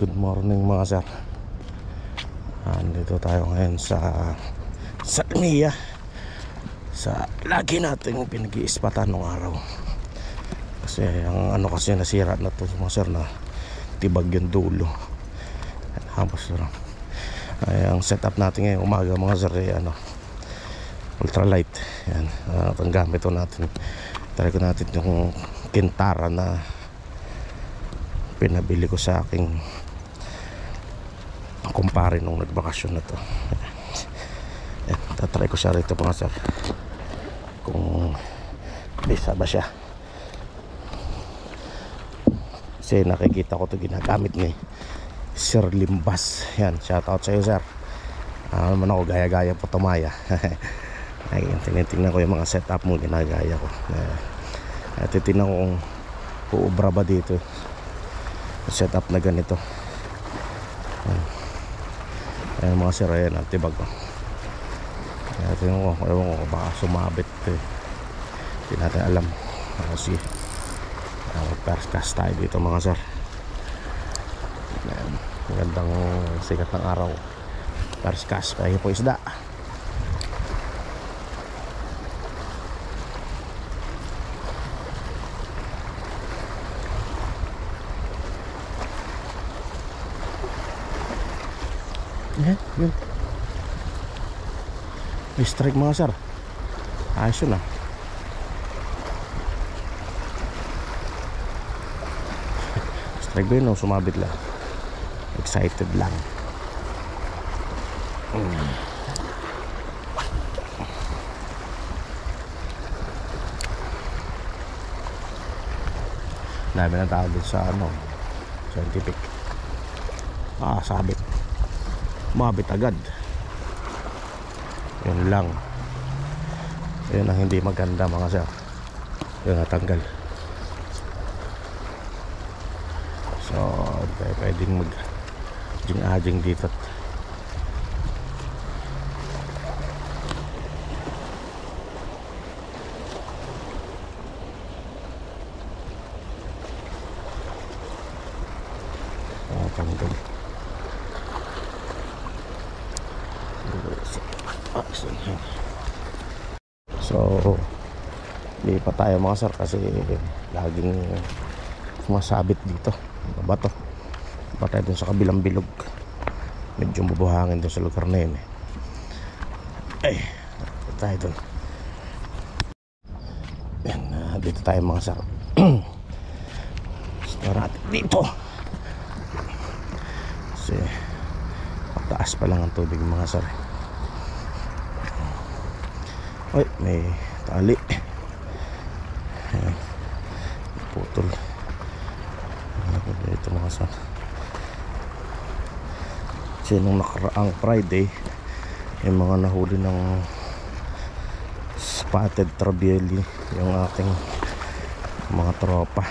Good morning mga sir. Andito tayo ngayon sa Salmia, sa lagi nating pinag-iispatan nung araw. Kasi ang ano kasi nasira na to mga sir, na tibag yung dulo. Hapos lang. Ay, ang setup natin ngayong umaga mga sir ay ultralight. Yan, ang gamit to natin. Try ko natin yung Kintara na pinabili ko sa aking kumpare nung nagbakasyon na to. Yan, tatry ko siya rito mga sir, kung bisa ba siya. Kasi nakikita ko to ginagamit ni Sir Limbas. Yan, shoutout sa iyo sir. Naman ako gaya-gaya po tumaya. Ay, tinitingnan ko yung mga setup mo, ginagaya ko. Titingnan ko kung uubra ba dito setup na ganito. Ayan mga sir, ayan ang tibag ko. Tingnan ko, ewan ko baka sumabit hindi natin alam. Kasi magperscast tayo dito mga sir. Ayan, magandang sikat ng araw. Perscast, kaya po isda. Yun. May strike mga sir. Ayos yun Strike ba yun o sumabit lang? Excited lang. Dami na tao dun sa scientific. Sabit. Mabit agad. Yun lang. Yun ang hindi maganda mga sir. Yun natanggal. So pwedeng mag jing-ajing dito. Tanggal. So hindi pa tayo mga sir kasi laging sumasabit dito bato. Ba tayo dun sa kabilang bilog, medyo mabuhangin dun sa lugar na yun Ay, tayo dun. Yan, dito tayo mga sir. Start natin dito kasi pataas pa lang ang tubig mga sir. Ay, may tali. Ayan, putol. Ito mga sir. Kasi nung nakaraang Friday, yung mga nahuli ng spotted trabelli yung ating mga tropa.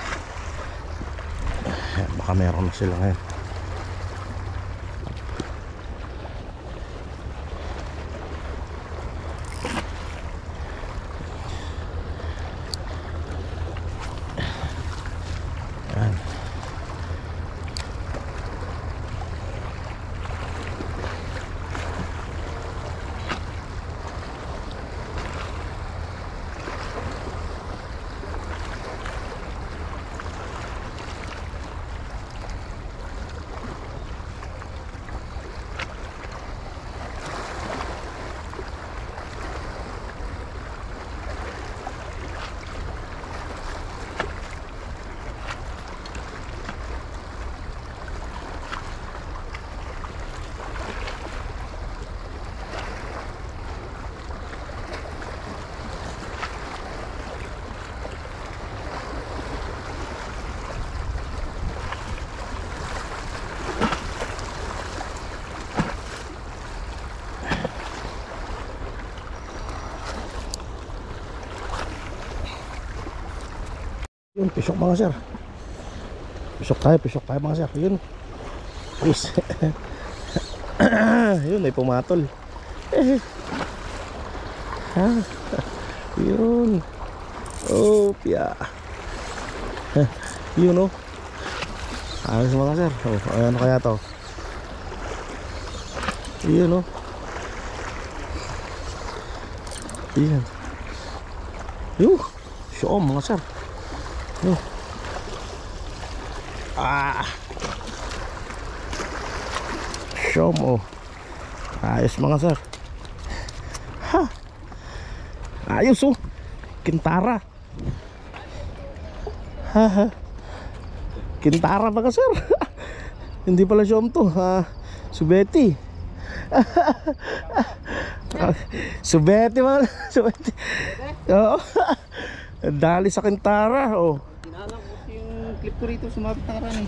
Ayan, baka meron na sila ngayon. Yun, pisok mga sir. Pisok tayo mga sir. Yun. Please. Yun, ay pumatol. Yun. Oh, pia. Yun oh. Ayos mga sir. Oh, ano kaya to? Iyan oh. Iyan. Siyom mga sir. Siyom oh. Ayos mga sir. Ha. Ayos oh. Kintara. Ha. Kintara ba ka sir? Hindi pala siyom to. Subeti. Subeti man. Subeti. Oo. Dali sa kintara. Oh. Tinalang ko yung clip ko rito. Sumabit na karani.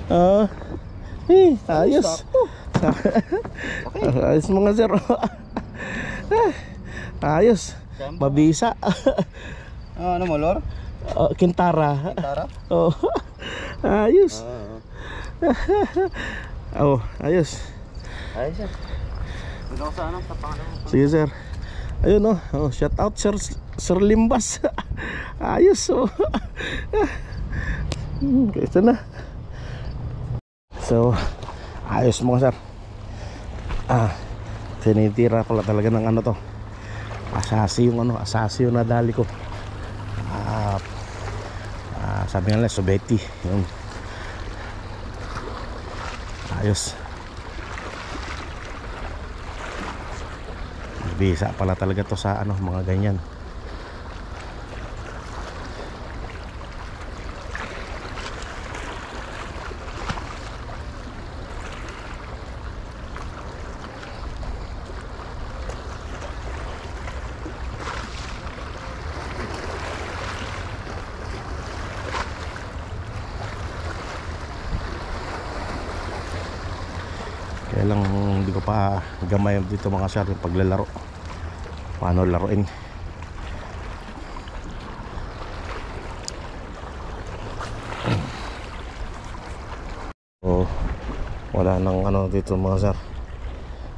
Ayos. Ayos mga sir. Ayos. Mabisa. Ano mo, Lor? Kintara. Tara? Oh. Ayos. Oh, ayos. Ayos sir. Dito ko sa ano, sa pangalan mo. Sige sir. Ayun oh. Shout out Sir Limbas. Ayos oh. Kaysa na. So, ayos mga sir. Tinitira pala talaga ng ano to. Asasi yung nadali ko. Sabi nga lang, Subeti. Yun. Ayos. Bisa pala talaga to sa mga ganyan. Kaya lang hindi ko pa gamay dito mga sir yung paglalaro. Paano laruin? So, wala nang dito mga sir.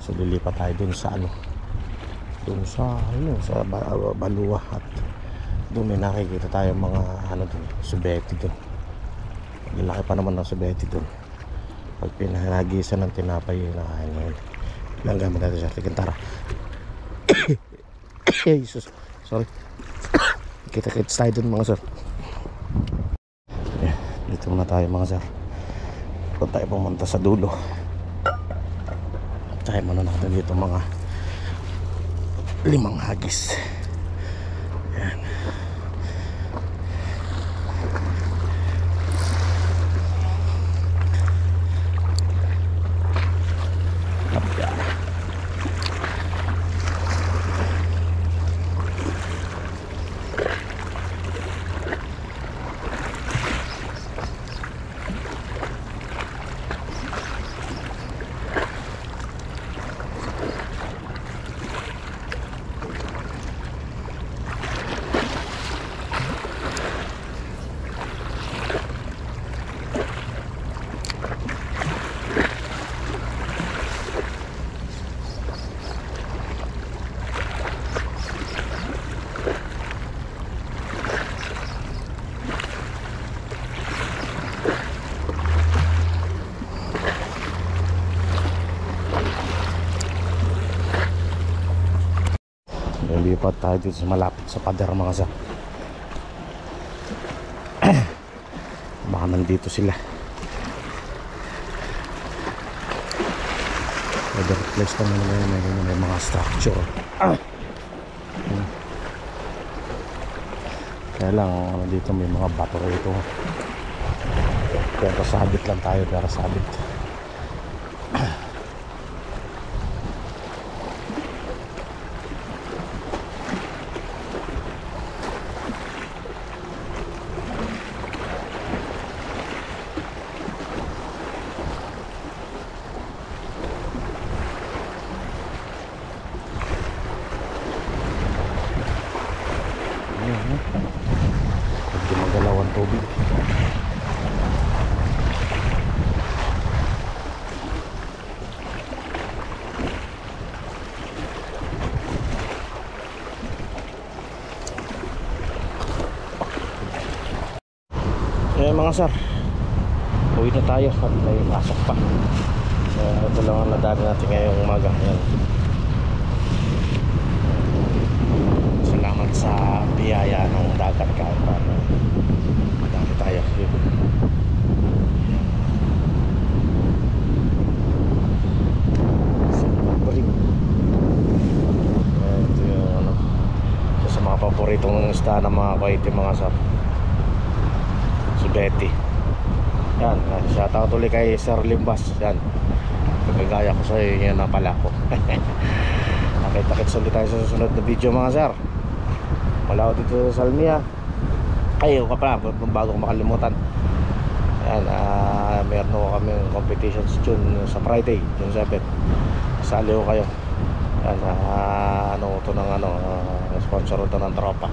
So lilipat tayo dun sa dun sa Balua at dun may nakikita tayo mga dun, Subeti dun. Laki pa naman ng Subeti dun. Pag pinahanagisan ng tinapay yung nakain ngayon. Ilang gamit natin sa Kintara. Jesus, sorry. Kita-kits tayo dun mga sir. Dito muna tayo mga sir. Kung tayo pumunta sa dulo, tayo muna natin dito mga 5 hagis. Yan. Lipat tayo dito sa malapit sa pader mga sir. Baka nandito sila. Pader place pa naman may mga structure. Kaya lang dito may mga bato rito. Pero sabit lang tayo, pero sabit. Hindi magalaw ang tubig. Mga sir, Uwi na tayo at may pasok pa. Ito lang ang nadali natin ngayong umaga. Ayan. Salamat sa biyaya ng dagat kahit paano. Madali tayo. Ito yung ano, isa sa mga paboritong isda ng mga Kuwaiti mga sir, si Betty. Yan, shoutout ulit kay Sir Limbas. Yan, pagkagaya ko sa iyo, yan na pala ko. Nakita-kits ulit tayo sa susunod na video mga sir. Wala ako dito sa Salmia. Ay, ka pala, bago ko makalimutan. Yan, meron ko kami competition sa June, sa Friday, June 7. Sali ko kayo. Yan, ano ito ng ano, sponsor ito ng tropa.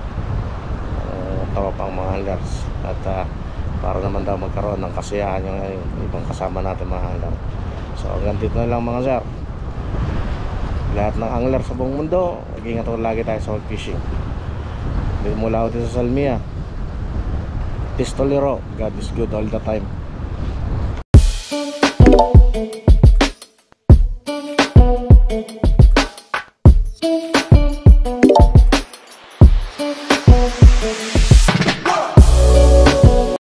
Tropang mga handlers. At para naman daw magkaroon ng kasiyahan yung ibang kasama natin mga angler. So hanggang dito na lang mga sir. Lahat ng angler sa buong mundo, mag-ingat lagi tayo sa fishing. Mula ako dito sa Salmia, Pistolero, God is good all the time.